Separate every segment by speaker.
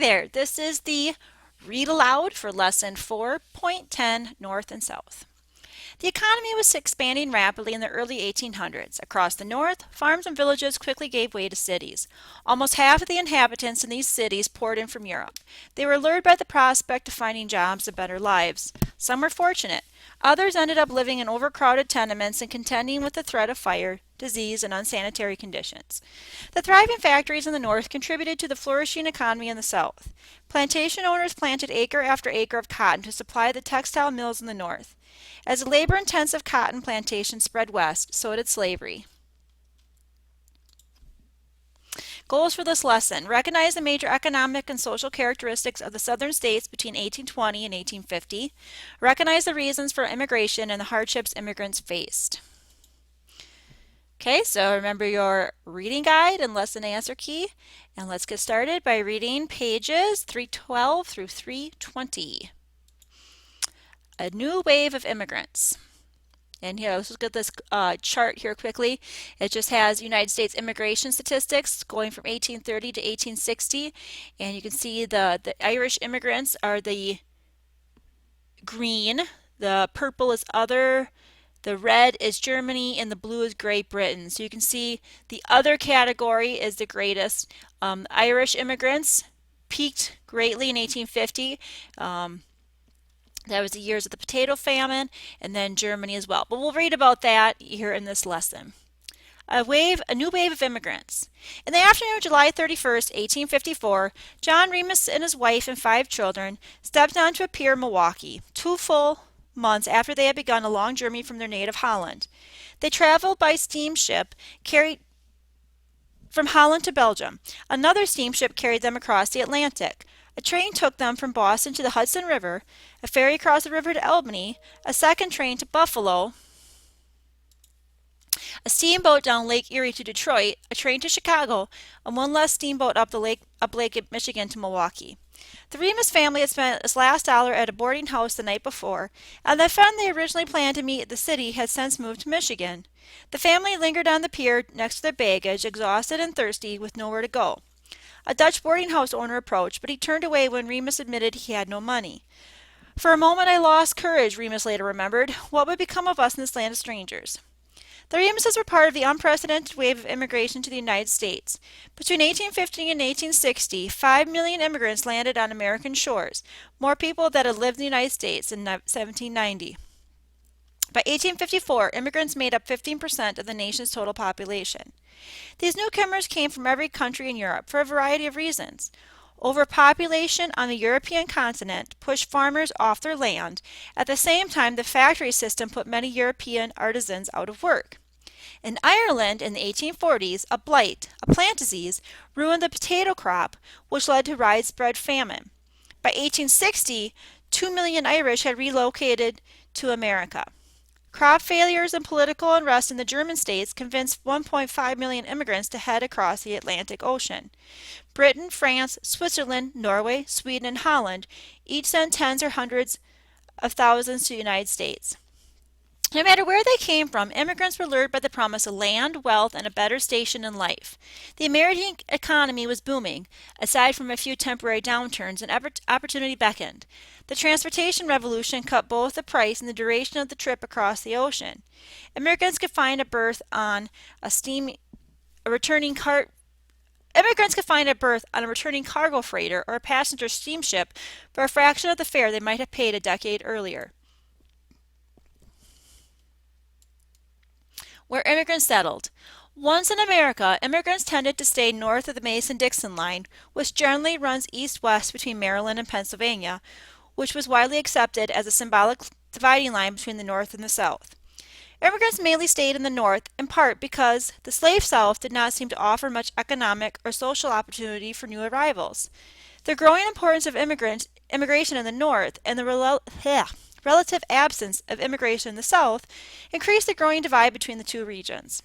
Speaker 1: there, this is the Read Aloud for Lesson 4.10 North and South. The economy was expanding rapidly in the early 1800s. Across the North, farms and villages quickly gave way to cities. Almost half of the inhabitants in these cities poured in from Europe. They were lured by the prospect of finding jobs and better lives. Some were fortunate. Others ended up living in overcrowded tenements and contending with the threat of fire, disease, and unsanitary conditions. The thriving factories in the North contributed to the flourishing economy in the South. Plantation owners planted acre after acre of cotton to supply the textile mills in the North. As the labor-intensive cotton plantation spread west, so did slavery. Goals for this lesson: recognize the major economic and social characteristics of the southern states between 1820 and 1850. Recognize the reasons for immigration and the hardships immigrants faced. Okay, so remember your reading guide and lesson answer key. And let's get started by reading pages 312 through 320. A new wave of immigrants. And here, let's look at this chart here quickly. It just has United States immigration statistics going from 1830 to 1860. And you can see the Irish immigrants are the green, the purple is other, the red is Germany, and the blue is Great Britain. So you can see the other category is the greatest. Irish immigrants peaked greatly in 1850. That was the years of the potato famine, and then Germany as well. But we'll read about that here in this lesson. A new wave of immigrants. In the afternoon of July 31st, 1854, John Remus and his wife and 5 children stepped onto a pier in Milwaukee, 2 full months after they had begun a long journey from their native Holland. They traveled by steamship carried from Holland to Belgium. Another steamship carried them across the Atlantic. A train took them from Boston to the Hudson River, a ferry across the river to Albany, a second train to Buffalo, a steamboat down Lake Erie to Detroit, a train to Chicago, and one less steamboat up Lake Michigan to Milwaukee. The Remus family had spent its last dollar at a boarding house the night before, and the friend they originally planned to meet at the city had since moved to Michigan. The family lingered on the pier next to their baggage, exhausted and thirsty, with nowhere to go. A Dutch boarding house owner approached, but he turned away when Remus admitted he had no money. For a moment I lost courage, Remus later remembered. What would become of us in this land of strangers? The Remuses were part of the unprecedented wave of immigration to the United States. Between 1850 and 1860, 5 million immigrants landed on American shores, more people that had lived in the United States in 1790. By 1854, immigrants made up 15% of the nation's total population. These newcomers came from every country in Europe for a variety of reasons. Overpopulation on the European continent pushed farmers off their land. At the same time, the factory system put many European artisans out of work. In Ireland in the 1840s, a blight, a plant disease, ruined the potato crop, which led to widespread famine. By 1860, 2 million Irish had relocated to America. Crop failures and political unrest in the German states convinced 1.5 million immigrants to head across the Atlantic Ocean. Britain, France, Switzerland, Norway, Sweden, and Holland each sent tens or hundreds of thousands to the United States. No matter where they came from, immigrants were lured by the promise of land, wealth, and a better station in life. The American economy was booming. Aside from a few temporary downturns, an opportunity beckoned. The transportation revolution cut both the price and the duration of the trip across the ocean. Immigrants could find a berth on a returning cargo freighter or a passenger steamship for a fraction of the fare they might have paid a decade earlier. Where immigrants settled. Once in America, immigrants tended to stay north of the Mason-Dixon line, which generally runs east-west between Maryland and Pennsylvania, which was widely accepted as a symbolic dividing line between the North and the South. Immigrants mainly stayed in the North, in part because the slave South did not seem to offer much economic or social opportunity for new arrivals. The growing importance of immigration in the North and the relative absence of immigration in the South increased the growing divide between the two regions.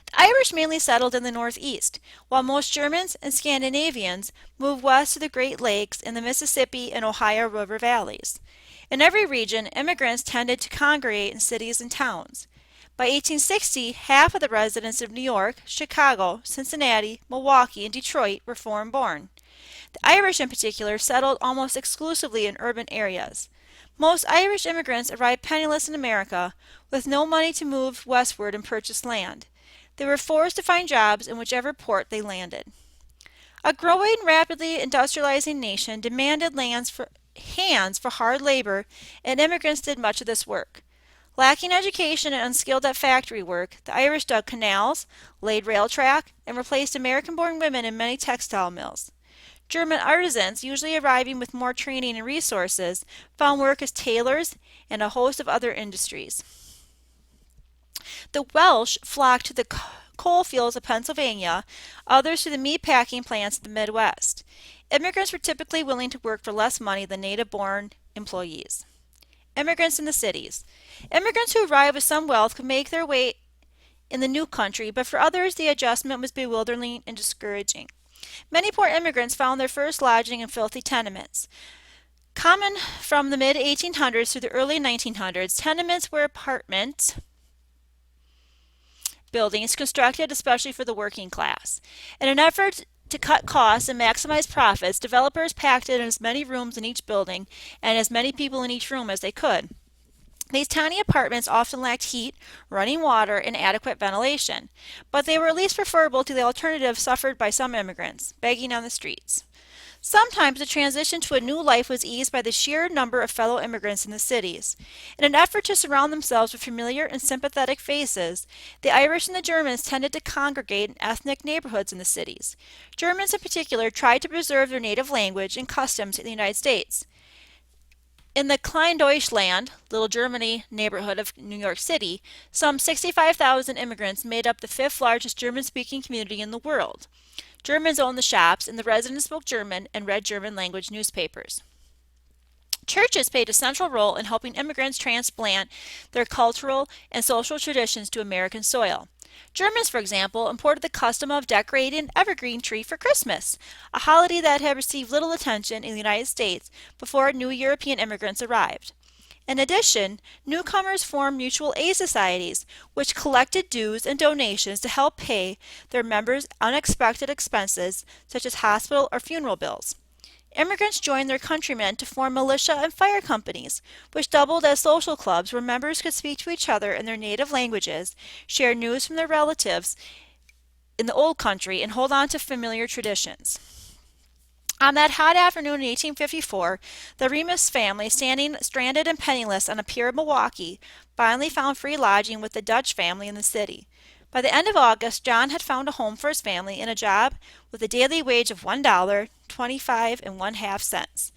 Speaker 1: The Irish mainly settled in the Northeast, while most Germans and Scandinavians moved west to the Great Lakes and the Mississippi and Ohio River valleys. In every region, immigrants tended to congregate in cities and towns. By 1860, half of the residents of New York, Chicago, Cincinnati, Milwaukee, and Detroit were foreign-born. The Irish in particular settled almost exclusively in urban areas. Most Irish immigrants arrived penniless in America, with no money to move westward and purchase land. They were forced to find jobs in whichever port they landed. A growing, rapidly industrializing nation demanded hands for hard labor, and immigrants did much of this work. Lacking education and unskilled at factory work, the Irish dug canals, laid rail track, and replaced American-born women in many textile mills. German artisans, usually arriving with more training and resources, found work as tailors and a host of other industries. The Welsh flocked to the coal fields of Pennsylvania, others to the meatpacking plants of the Midwest. Immigrants were typically willing to work for less money than native-born employees. Immigrants in the cities. Immigrants who arrived with some wealth could make their way in the new country, but for others the adjustment was bewildering and discouraging. Many poor immigrants found their first lodging in filthy tenements. Common from the mid-1800s through the early 1900s, tenements were apartment buildings constructed especially for the working class. In an effort to cut costs and maximize profits, developers packed in as many rooms in each building and as many people in each room as they could. These tiny apartments often lacked heat, running water, and adequate ventilation, but they were at least preferable to the alternative suffered by some immigrants, begging on the streets. Sometimes the transition to a new life was eased by the sheer number of fellow immigrants in the cities. In an effort to surround themselves with familiar and sympathetic faces, the Irish and the Germans tended to congregate in ethnic neighborhoods in the cities. Germans in particular tried to preserve their native language and customs in the United States. In the Kleindeutschland, Little Germany neighborhood of New York City, some 65,000 immigrants made up the fifth largest German-speaking community in the world. Germans owned the shops, and the residents spoke German and read German-language newspapers. Churches played a central role in helping immigrants transplant their cultural and social traditions to American soil. Germans, for example, imported the custom of decorating an evergreen tree for Christmas, a holiday that had received little attention in the United States before new European immigrants arrived. In addition, newcomers formed mutual aid societies, which collected dues and donations to help pay their members' unexpected expenses, such as hospital or funeral bills. Immigrants joined their countrymen to form militia and fire companies, which doubled as social clubs where members could speak to each other in their native languages, share news from their relatives in the old country, and hold on to familiar traditions. On that hot afternoon in 1854, the Remus family, standing stranded and penniless on a pier in Milwaukee, finally found free lodging with the Dutch family in the city. By the end of August, John had found a home for his family and a job with a daily wage of $1.25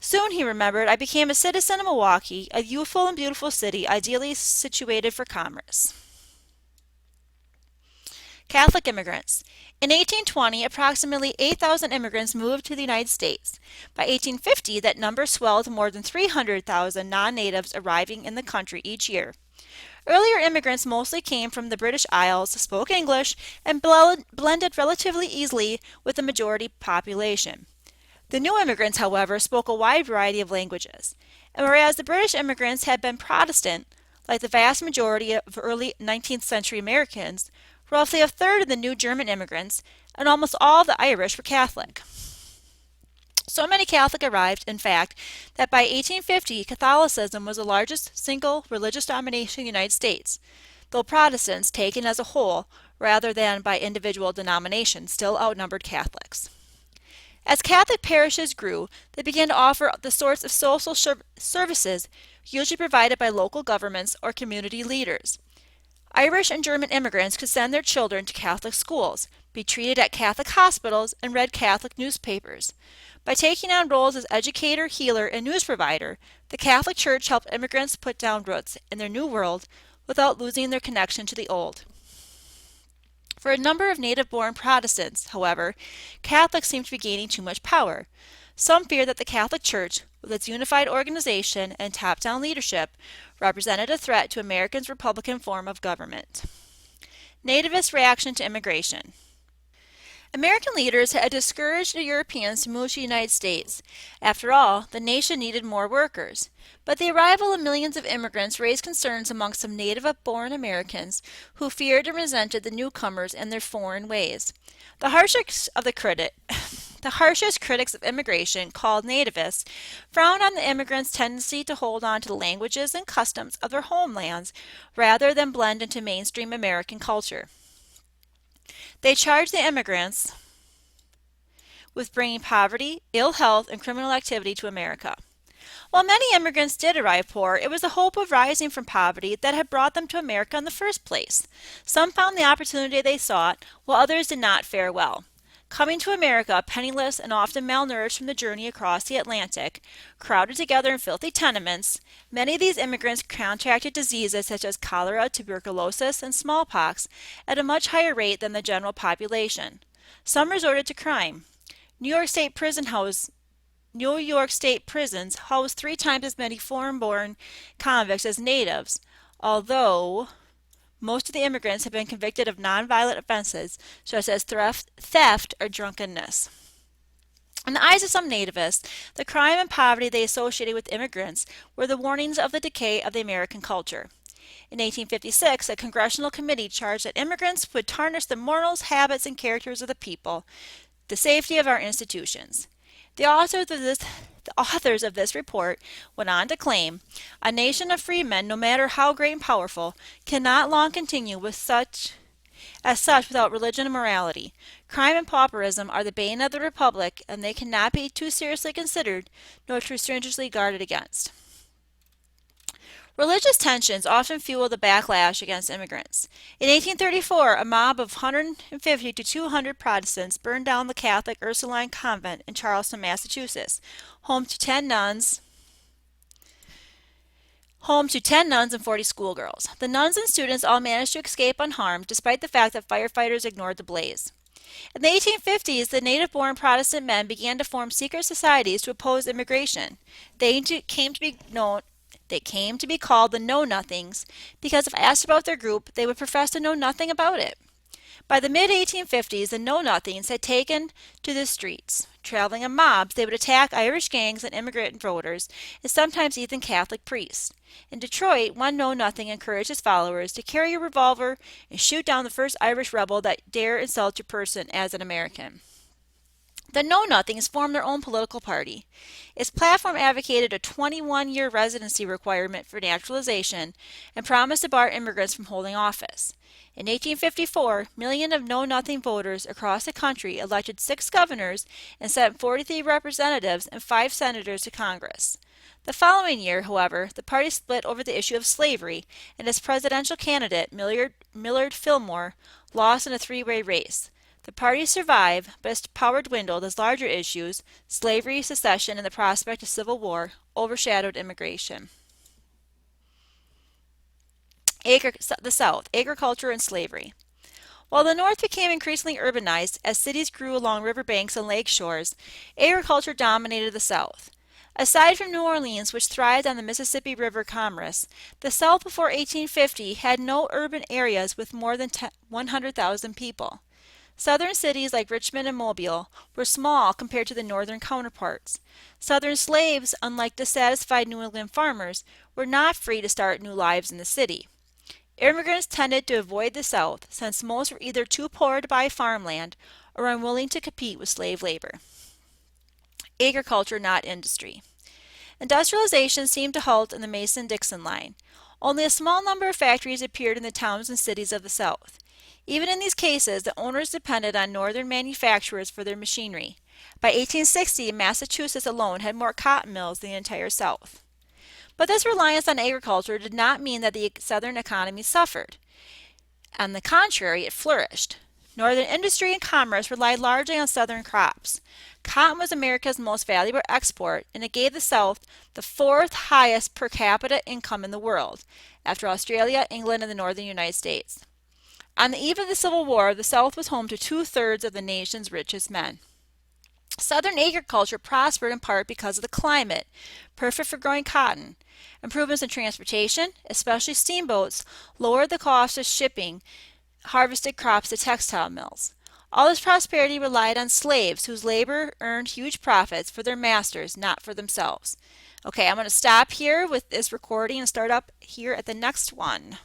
Speaker 1: Soon, he remembered, I became a citizen of Milwaukee, a youthful and beautiful city ideally situated for commerce. Catholic immigrants. In 1820, approximately 8,000 immigrants moved to the United States. By 1850, that number swelled to more than 300,000 non-natives arriving in the country each year. Earlier immigrants mostly came from the British Isles, spoke English, and blended relatively easily with the majority population. The new immigrants, however, spoke a wide variety of languages. And whereas the British immigrants had been Protestant, like the vast majority of early 19th century Americans, roughly a third of the new German immigrants and almost all of the Irish were Catholic. So many Catholic arrived, in fact, that by 1850 Catholicism was the largest single religious denomination in the United States, though Protestants, taken as a whole rather than by individual denominations, still outnumbered Catholics. As Catholic parishes grew, they began to offer the sorts of social services usually provided by local governments or community leaders. Irish and German immigrants could send their children to Catholic schools, be treated at Catholic hospitals, and read Catholic newspapers. By taking on roles as educator, healer, and news provider, the Catholic Church helped immigrants put down roots in their new world without losing their connection to the old. For a number of native-born Protestants, however, Catholics seemed to be gaining too much power. Some feared that the Catholic Church, with its unified organization and top-down leadership, represented a threat to Americans' Republican form of government. Nativist reaction to immigration. American leaders had discouraged the Europeans to move to the United States. After all, the nation needed more workers. But the arrival of millions of immigrants raised concerns among some native-born Americans who feared and resented the newcomers and their foreign ways. The harshest of the critic, The harshest critics of immigration, called nativists, frowned on the immigrants' tendency to hold on to the languages and customs of their homelands rather than blend into mainstream American culture. They charged the immigrants with bringing poverty, ill health, and criminal activity to America. While many immigrants did arrive poor, it was the hope of rising from poverty that had brought them to America in the first place. Some found the opportunity they sought, while others did not fare well. Coming to America penniless and often malnourished from the journey across the Atlantic, crowded together in filthy tenements, many of these immigrants contracted diseases such as cholera, tuberculosis, and smallpox at a much higher rate than the general population. Some resorted to crime. New York State prisons house 3 times as many foreign-born convicts as natives, although most of the immigrants have been convicted of nonviolent offenses such as theft or drunkenness. In the eyes of some nativists, the crime and poverty they associated with immigrants were the warnings of the decay of the American culture. In 1856, a congressional committee charged that immigrants would tarnish the morals, habits, and characters of the people, the safety of our institutions. The authors of this report went on to claim, a nation of free men, no matter how great and powerful, cannot long continue without religion and morality. Crime and pauperism are the bane of the republic, and they cannot be too seriously considered nor too stringently guarded against. Religious tensions often fuel the backlash against immigrants. In 1834, a mob of 150 to 200 Protestants burned down the Catholic Ursuline Convent in Charlestown, Massachusetts, home to 10 nuns and 40 schoolgirls. The nuns and students all managed to escape unharmed, despite the fact that firefighters ignored the blaze. In the 1850s, the native-born Protestant men began to form secret societies to oppose immigration. They came to be called the Know-Nothings because if asked about their group, they would profess to know nothing about it. By the mid-1850s, the Know-Nothings had taken to the streets. Traveling in mobs, they would attack Irish gangs and immigrant voters, and sometimes even Catholic priests. In Detroit, one Know-Nothing encouraged his followers to carry a revolver and shoot down the first Irish rebel that dare insult your person as an American. The Know-Nothings formed their own political party. Its platform advocated a 21-year residency requirement for naturalization and promised to bar immigrants from holding office. In 1854, millions of Know-Nothing voters across the country elected 6 governors and sent 43 representatives and 5 senators to Congress. The following year, however, the party split over the issue of slavery, and its presidential candidate, Millard Fillmore, lost in a 3-way race. The party survived, but its power dwindled as larger issues, slavery, secession, and the prospect of civil war, overshadowed immigration. The South, agriculture and slavery. While the North became increasingly urbanized as cities grew along riverbanks and lake shores, agriculture dominated the South. Aside from New Orleans, which thrived on the Mississippi River commerce, the South before 1850 had no urban areas with more than 100,000 people. Southern cities like Richmond and Mobile were small compared to the northern counterparts. Southern slaves, unlike dissatisfied New England farmers, were not free to start new lives in the city. Immigrants tended to avoid the South since most were either too poor to buy farmland or unwilling to compete with slave labor. Agriculture, not industry. Industrialization seemed to halt in the Mason-Dixon line. Only a small number of factories appeared in the towns and cities of the South. Even in these cases, the owners depended on northern manufacturers for their machinery. By 1860, Massachusetts alone had more cotton mills than the entire South. But this reliance on agriculture did not mean that the Southern economy suffered. On the contrary, it flourished. Northern industry and commerce relied largely on Southern crops. Cotton was America's most valuable export, and it gave the South the 4th highest per capita income in the world, after Australia, England, and the northern United States. On the eve of the Civil War, the South was home to 2/3 of the nation's richest men. Southern agriculture prospered in part because of the climate, perfect for growing cotton. Improvements in transportation, especially steamboats, lowered the cost of shipping harvested crops to textile mills. All this prosperity relied on slaves whose labor earned huge profits for their masters, not for themselves. Okay, I'm going to stop here with this recording and start up here at the next one.